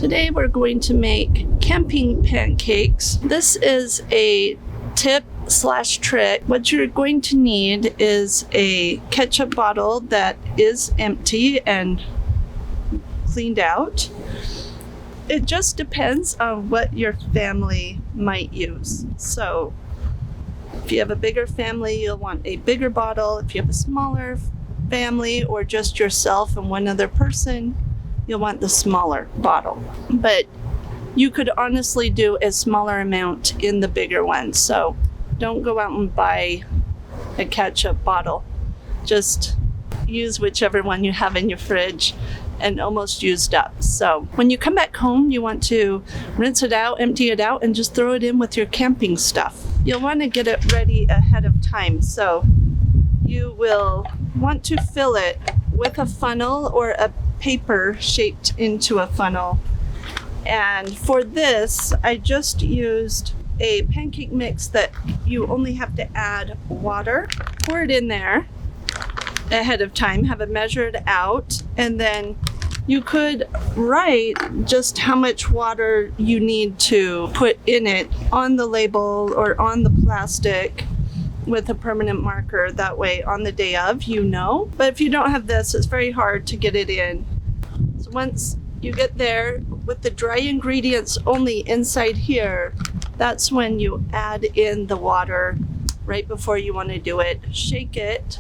Today we're going to make camping pancakes. This is a tip/trick. What you're going to need is a ketchup bottle that is empty and cleaned out. It just depends on what your family might use. So if you have a bigger family, you'll want a bigger bottle. If you have a smaller family or just yourself and one other person, you'll want the smaller bottle. But you could honestly do a smaller amount in the bigger one. So don't go out and buy a ketchup bottle. Just use whichever one you have in your fridge and almost used up. So when you come back home, you want to rinse it out, empty it out, and just throw it in with your camping stuff. You'll want to get it ready ahead of time. So you will want to fill it with a funnel or a paper shaped into a funnel. And for this, I just used a pancake mix that you only have to add water. Pour it in there ahead of time, have it measured out, and then you could write just how much water you need to put in it on the label or on the plastic with a permanent marker. That way on the day of, you know. But if you don't have this, it's very hard to get it in. So once you get there with the dry ingredients only inside here, that's when you add in the water right before you want to do it. Shake it.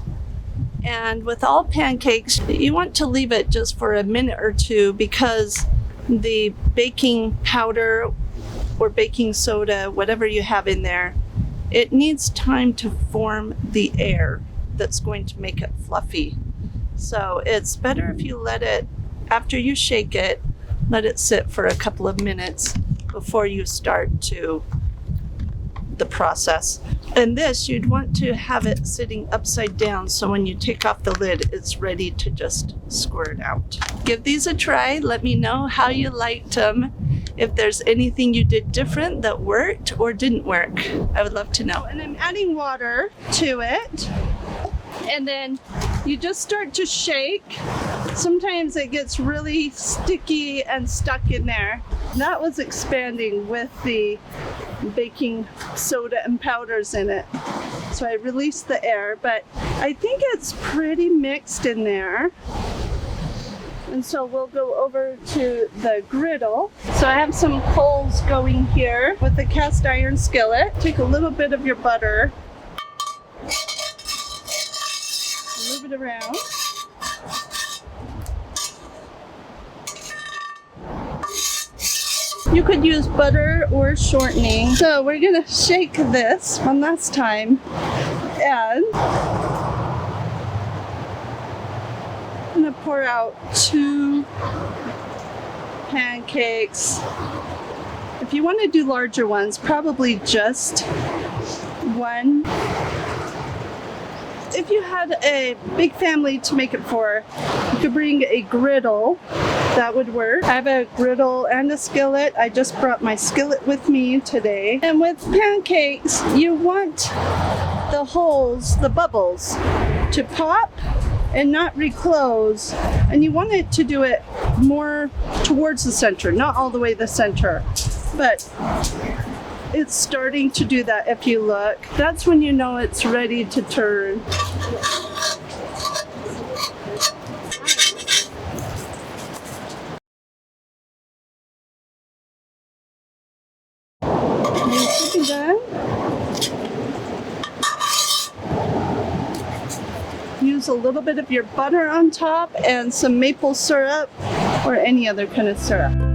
And with all pancakes, you want to leave it just for a minute or two because the baking powder or baking soda, whatever you have in there, it needs time to form the air that's going to make it fluffy. So it's better if you let it, after you shake it, let it sit for a couple of minutes before you start to the process. And this, you'd want to have it sitting upside down so when you take off the lid, it's ready to just squirt out. Give these a try. Let me know how you liked them. If there's anything you did different that worked or didn't work, I would love to know. And I'm adding water to it. And then you just start to shake. Sometimes it gets really sticky and stuck in there. That was expanding with the baking soda and powders in it. So I released the air, but I think it's pretty mixed in there. And so we'll go over to the griddle. So I have some coals going here with the cast iron skillet. Take a little bit of your butter, move it around. You could use butter or shortening. So we're gonna shake this one last time, and I'm gonna pour out 2 pancakes. If you want to do larger ones, probably just 1. If you had a big family to make it for, you could bring a griddle. That would work. I have a griddle and a skillet. I just brought my skillet with me today. And with pancakes, you want the holes, the bubbles, to pop and not reclose. And you want it to do it more towards the center, not all the way the center. But it's starting to do that if you look. That's when you know it's ready to turn. Done. Use a little bit of your butter on top and some maple syrup or any other kind of syrup.